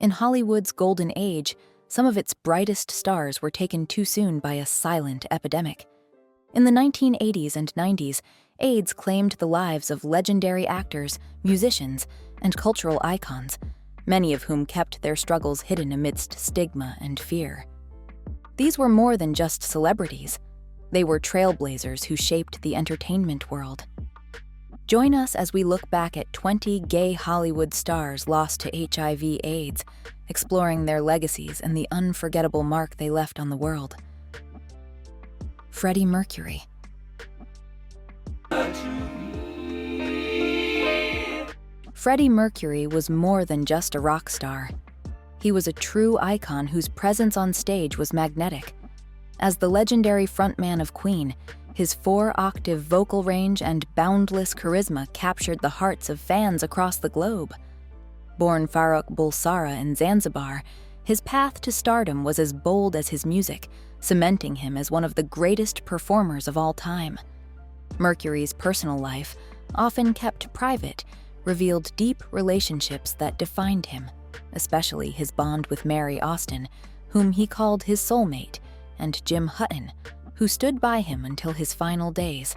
In Hollywood's golden age, some of its brightest stars were taken too soon by a silent epidemic. In the 1980s and 90s, AIDS claimed the lives of legendary actors, musicians, and cultural icons, many of whom kept their struggles hidden amidst stigma and fear. These were more than just celebrities. They were trailblazers who shaped the entertainment world. Join us as we look back at 20 gay Hollywood stars lost to HIV/AIDS, exploring their legacies and the unforgettable mark they left on the world. Freddie Mercury. Freddie Mercury was more than just a rock star. He was a true icon whose presence on stage was magnetic. As the legendary frontman of Queen, his 4-octave vocal range and boundless charisma captured the hearts of fans across the globe. Born Farrokh Bulsara in Zanzibar, his path to stardom was as bold as his music, cementing him as one of the greatest performers of all time. Mercury's personal life, often kept private, revealed deep relationships that defined him, especially his bond with Mary Austin, whom he called his soulmate, and Jim Hutton, who stood by him until his final days.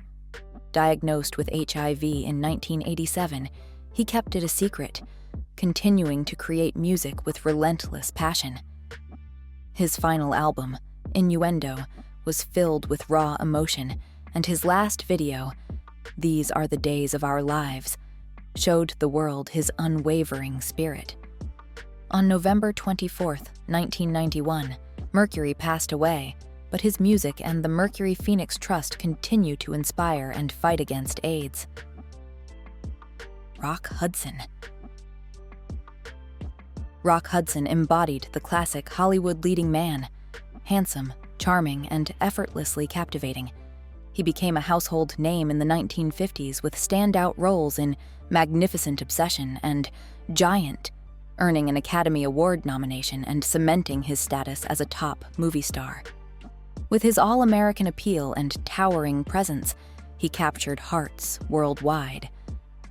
Diagnosed with HIV in 1987, he kept it a secret, continuing to create music with relentless passion. His final album, Innuendo, was filled with raw emotion, and his last video, These Are the Days of Our Lives, showed the world his unwavering spirit. On November 24, 1991, Mercury passed away, but his music and the Mercury Phoenix Trust continue to inspire and fight against AIDS. Rock Hudson. Rock Hudson embodied the classic Hollywood leading man, handsome, charming, and effortlessly captivating. He became a household name in the 1950s with standout roles in Magnificent Obsession and Giant, earning an Academy Award nomination and cementing his status as a top movie star. With his all-American appeal and towering presence, he captured hearts worldwide.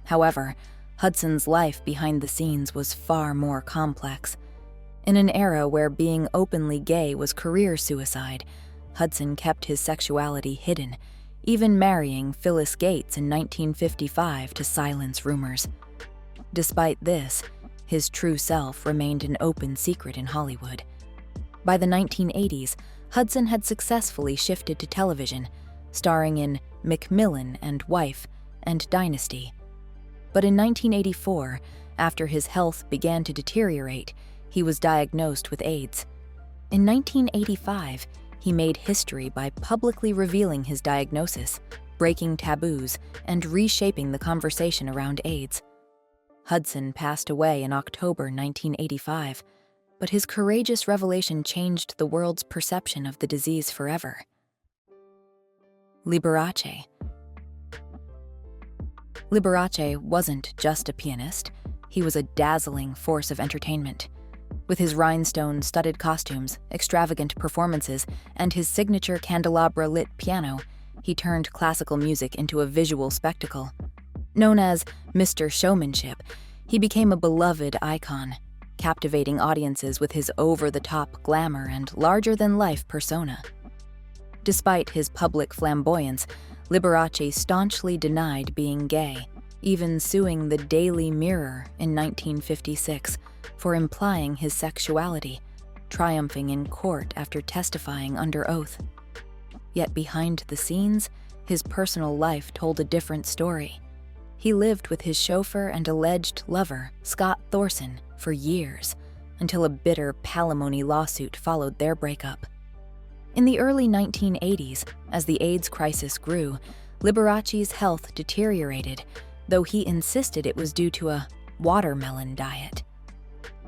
However, Hudson's life behind the scenes was far more complex. In an era where being openly gay was career suicide, Hudson kept his sexuality hidden, even marrying Phyllis Gates in 1955 to silence rumors. Despite this, his true self remained an open secret in Hollywood. By the 1980s, Hudson had successfully shifted to television, starring in Macmillan and Wife and Dynasty. But in 1984, after his health began to deteriorate, he was diagnosed with AIDS. In 1985, he made history by publicly revealing his diagnosis, breaking taboos, and reshaping the conversation around AIDS. Hudson passed away in October 1985, but his courageous revelation changed the world's perception of the disease forever. Liberace. Liberace wasn't just a pianist, he was a dazzling force of entertainment. With his rhinestone-studded costumes, extravagant performances, and his signature candelabra-lit piano, he turned classical music into a visual spectacle. Known as Mr. Showmanship, he became a beloved icon, captivating audiences with his over-the-top glamour and larger-than-life persona. Despite his public flamboyance, Liberace staunchly denied being gay, even suing the Daily Mirror in 1956 for implying his sexuality, triumphing in court after testifying under oath. Yet behind the scenes, his personal life told a different story. He lived with his chauffeur and alleged lover, Scott Thorson, for years, until a bitter palimony lawsuit followed their breakup. In the early 1980s, as the AIDS crisis grew, Liberace's health deteriorated, though he insisted it was due to a watermelon diet.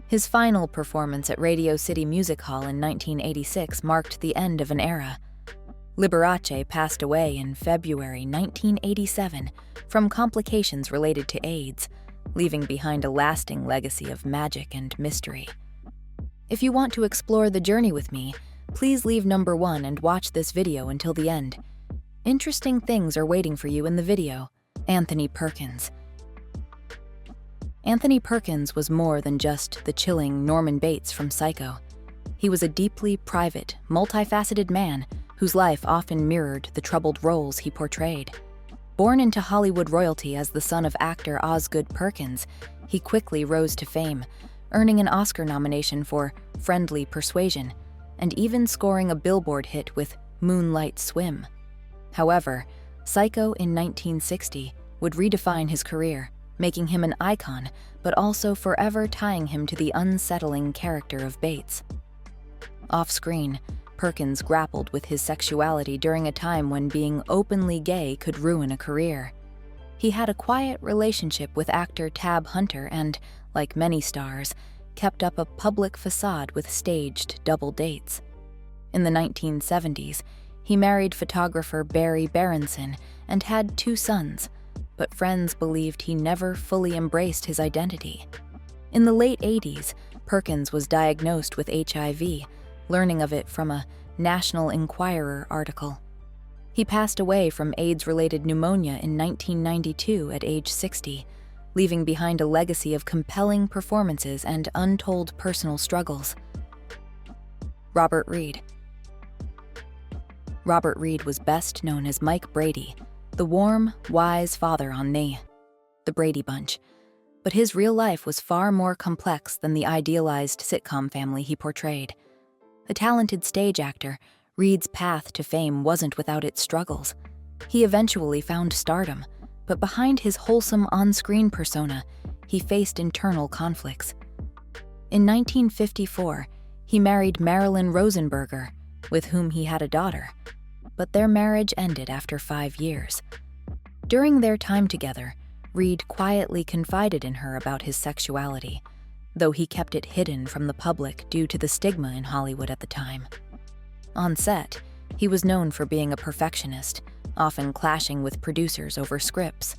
His final performance at Radio City Music Hall in 1986 marked the end of an era. Liberace passed away in February 1987 from complications related to AIDS, leaving behind a lasting legacy of magic and mystery. If you want to explore the journey with me, please leave number 1 and watch this video until the end. Interesting things are waiting for you in the video. Anthony Perkins. Anthony Perkins was more than just the chilling Norman Bates from Psycho. He was a deeply private, multifaceted man whose life often mirrored the troubled roles he portrayed. Born into Hollywood royalty as the son of actor Osgood Perkins, he quickly rose to fame, earning an Oscar nomination for Friendly Persuasion, and even scoring a Billboard hit with Moonlight Swim. However, Psycho in 1960 would redefine his career, making him an icon, but also forever tying him to the unsettling character of Bates. Off-screen, Perkins grappled with his sexuality during a time when being openly gay could ruin a career. He had a quiet relationship with actor Tab Hunter and, like many stars, kept up a public facade with staged double dates. In the 1970s, he married photographer Barry Berenson and had 2 sons, but friends believed he never fully embraced his identity. In the late 80s, Perkins was diagnosed with HIV, learning of it from a National Enquirer article. He passed away from AIDS-related pneumonia in 1992 at age 60, leaving behind a legacy of compelling performances and untold personal struggles. Robert Reed. Robert Reed was best known as Mike Brady, the warm, wise father on The Brady Bunch. But his real life was far more complex than the idealized sitcom family he portrayed. A talented stage actor, Reed's path to fame wasn't without its struggles. He eventually found stardom, but behind his wholesome on-screen persona, he faced internal conflicts. In 1954, he married Marilyn Rosenberger, with whom he had a daughter, but their marriage ended after 5 years. During their time together, Reed quietly confided in her about his sexuality, though he kept it hidden from the public due to the stigma in Hollywood at the time. On set, he was known for being a perfectionist, often clashing with producers over scripts.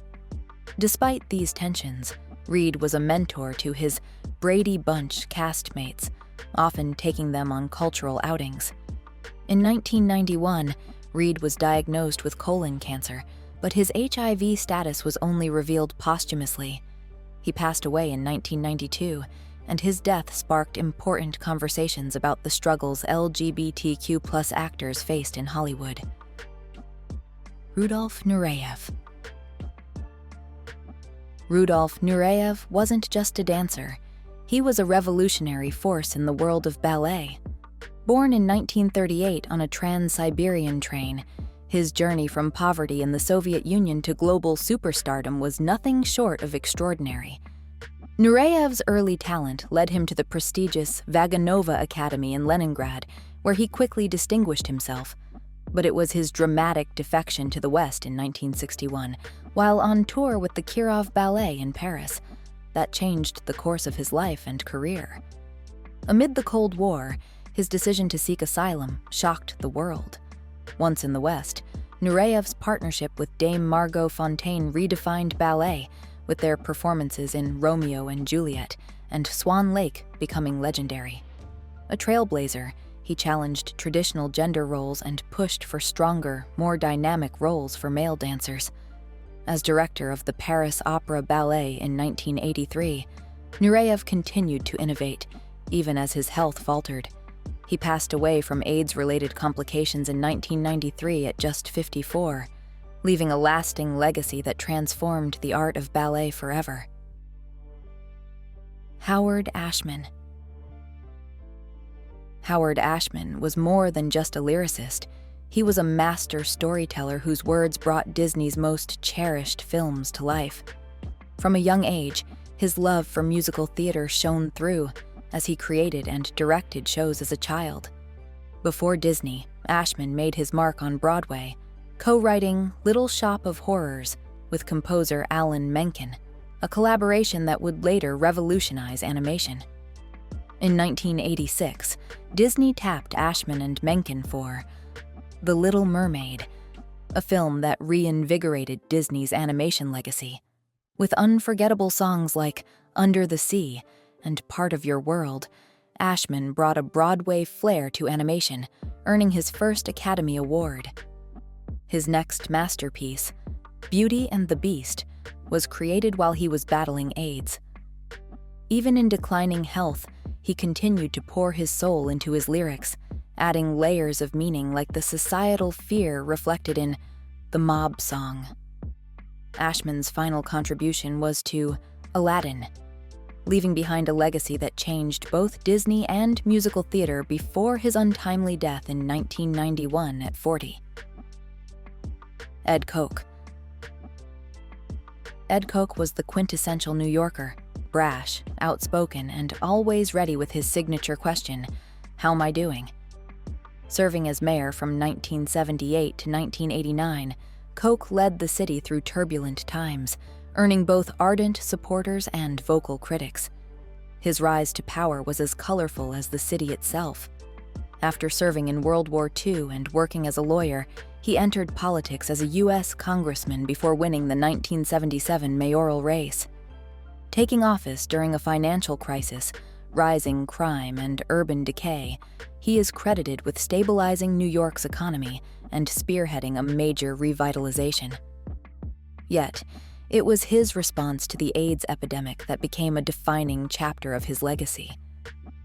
Despite these tensions, Reed was a mentor to his Brady Bunch castmates, often taking them on cultural outings. In 1991, Reed was diagnosed with colon cancer, but his HIV status was only revealed posthumously. He passed away in 1992, and his death sparked important conversations about the struggles LGBTQ+ actors faced in Hollywood. Rudolf Nureyev. Rudolf Nureyev wasn't just a dancer. He was a revolutionary force in the world of ballet. Born in 1938 on a Trans-Siberian train, his journey from poverty in the Soviet Union to global superstardom was nothing short of extraordinary. Nureyev's early talent led him to the prestigious Vaganova Academy in Leningrad, where he quickly distinguished himself. But it was his dramatic defection to the West in 1961, while on tour with the Kirov Ballet in Paris, that changed the course of his life and career. Amid the Cold War, his decision to seek asylum shocked the world. Once in the West, Nureyev's partnership with Dame Margot Fonteyn redefined ballet, with their performances in Romeo and Juliet and Swan Lake becoming legendary. A trailblazer, he challenged traditional gender roles and pushed for stronger, more dynamic roles for male dancers. As director of the Paris Opera Ballet in 1983, Nureyev continued to innovate, even as his health faltered. He passed away from AIDS-related complications in 1993 at just 54, leaving a lasting legacy that transformed the art of ballet forever. Howard Ashman. Howard Ashman was more than just a lyricist. He was a master storyteller whose words brought Disney's most cherished films to life. From a young age, his love for musical theater shone through, as he created and directed shows as a child. Before Disney, Ashman made his mark on Broadway, co-writing Little Shop of Horrors with composer Alan Menken, a collaboration that would later revolutionize animation. In 1986, Disney tapped Ashman and Menken for The Little Mermaid, a film that reinvigorated Disney's animation legacy. With unforgettable songs like Under the Sea and Part of Your World, Ashman brought a Broadway flair to animation, earning his first Academy Award. His next masterpiece, Beauty and the Beast, was created while he was battling AIDS. Even in declining health, he continued to pour his soul into his lyrics, adding layers of meaning like the societal fear reflected in the mob song. Ashman's final contribution was to Aladdin, leaving behind a legacy that changed both Disney and musical theater before his untimely death in 1991 at 40. Ed Koch. Ed Koch was the quintessential New Yorker, brash, outspoken, and always ready with his signature question, "How am I doing?" Serving as mayor from 1978 to 1989, Koch led the city through turbulent times, earning both ardent supporters and vocal critics. His rise to power was as colorful as the city itself. After serving in World War II and working as a lawyer, he entered politics as a U.S. congressman before winning the 1977 mayoral race. Taking office during a financial crisis, rising crime, and urban decay, he is credited with stabilizing New York's economy and spearheading a major revitalization. Yet, it was his response to the AIDS epidemic that became a defining chapter of his legacy.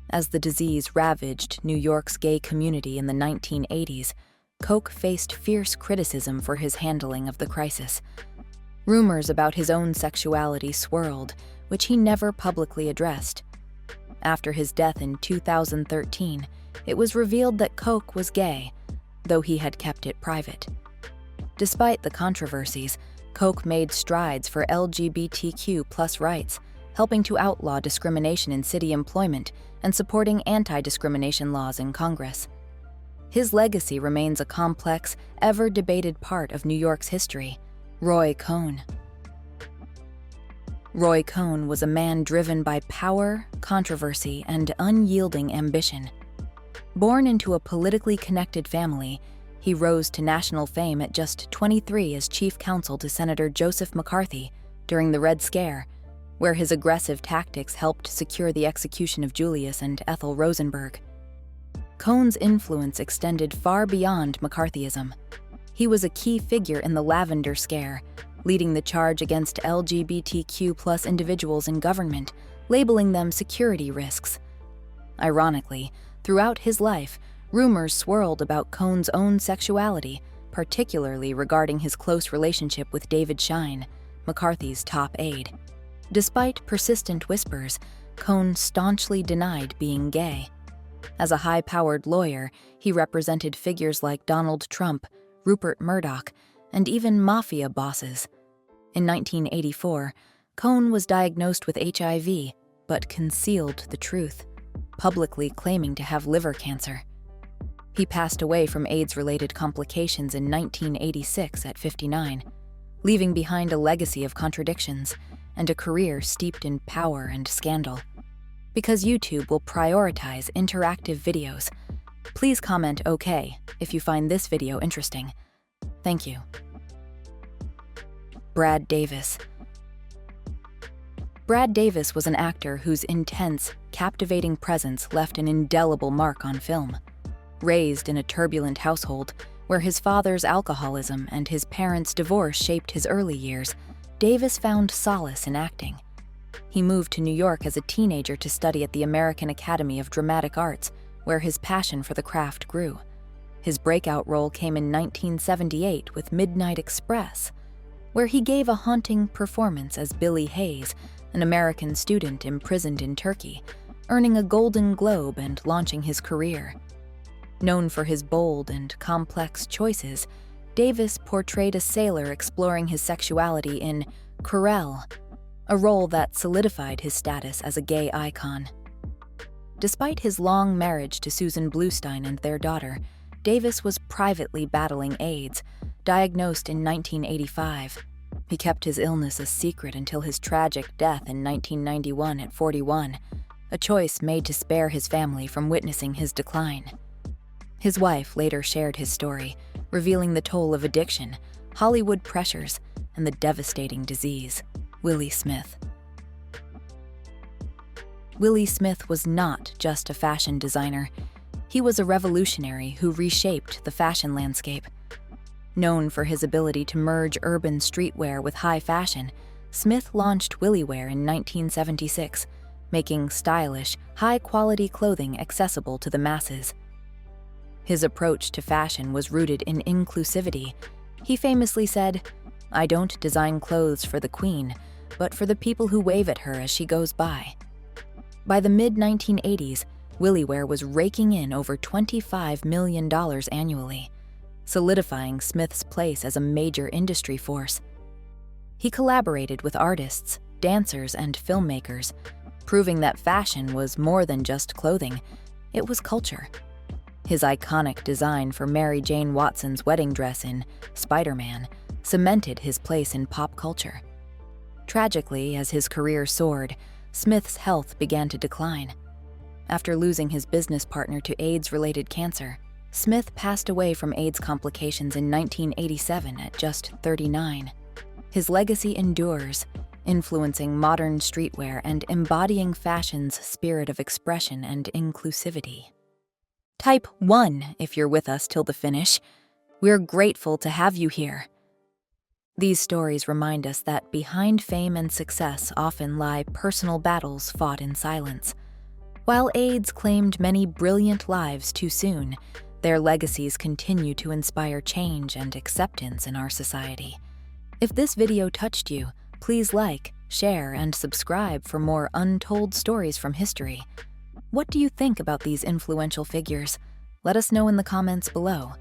As the disease ravaged New York's gay community in the 1980s, Koch faced fierce criticism for his handling of the crisis. Rumors about his own sexuality swirled, which he never publicly addressed. After his death in 2013, it was revealed that Koch was gay, though he had kept it private. Despite the controversies, Koch made strides for LGBTQ+ rights, helping to outlaw discrimination in city employment and supporting anti-discrimination laws in Congress. His legacy remains a complex, ever-debated part of New York's history. Roy Cohn. Roy Cohn was a man driven by power, controversy, and unyielding ambition. Born into a politically connected family, he rose to national fame at just 23 as chief counsel to Senator Joseph McCarthy during the Red Scare, where his aggressive tactics helped secure the execution of Julius and Ethel Rosenberg. Cohn's influence extended far beyond McCarthyism. He was a key figure in the Lavender Scare, leading the charge against LGBTQ+ individuals in government, labeling them security risks. Ironically, throughout his life, rumors swirled about Cohn's own sexuality, particularly regarding his close relationship with David Schein, McCarthy's top aide. Despite persistent whispers, Cohn staunchly denied being gay. As a high-powered lawyer, he represented figures like Donald Trump, Rupert Murdoch, and even mafia bosses. In 1984, Cohn was diagnosed with HIV, but concealed the truth, publicly claiming to have liver cancer. He passed away from AIDS-related complications in 1986 at 59, leaving behind a legacy of contradictions and a career steeped in power and scandal. Because YouTube will prioritize interactive videos, please comment OK if you find this video interesting. Thank you. Brad Davis. Brad Davis was an actor whose intense, captivating presence left an indelible mark on film. Raised in a turbulent household where his father's alcoholism and his parents' divorce shaped his early years, Davis found solace in acting. He moved to New York as a teenager to study at the American Academy of Dramatic Arts, where his passion for the craft grew. His breakout role came in 1978 with Midnight Express, where he gave a haunting performance as Billy Hayes, an American student imprisoned in Turkey, earning a Golden Globe and launching his career. Known for his bold and complex choices, Davis portrayed a sailor exploring his sexuality in Corel, a role that solidified his status as a gay icon. Despite his long marriage to Susan Bluestein and their daughter, Davis was privately battling AIDS, diagnosed in 1985. He kept his illness a secret until his tragic death in 1991 at 41, a choice made to spare his family from witnessing his decline. His wife later shared his story, revealing the toll of addiction, Hollywood pressures, and the devastating disease. Willie Smith. Willie Smith was not just a fashion designer. He was a revolutionary who reshaped the fashion landscape. Known for his ability to merge urban streetwear with high fashion, Smith launched Willie Wear in 1976, making stylish, high-quality clothing accessible to the masses. His approach to fashion was rooted in inclusivity. He famously said, "I don't design clothes for the queen, but for the people who wave at her as she goes by." By the mid-1980s, Williwear was raking in over $25 million annually, solidifying Smith's place as a major industry force. He collaborated with artists, dancers, and filmmakers, proving that fashion was more than just clothing, it was culture. His iconic design for Mary Jane Watson's wedding dress in Spider-Man cemented his place in pop culture. Tragically, as his career soared, Smith's health began to decline. After losing his business partner to AIDS-related cancer, Smith passed away from AIDS complications in 1987 at just 39. His legacy endures, influencing modern streetwear and embodying fashion's spirit of expression and inclusivity. Type 1 if you're with us till the finish. We're grateful to have you here. These stories remind us that behind fame and success often lie personal battles fought in silence. While AIDS claimed many brilliant lives too soon, their legacies continue to inspire change and acceptance in our society. If this video touched you, please like, share, and subscribe for more untold stories from history. What do you think about these influential figures? Let us know in the comments below.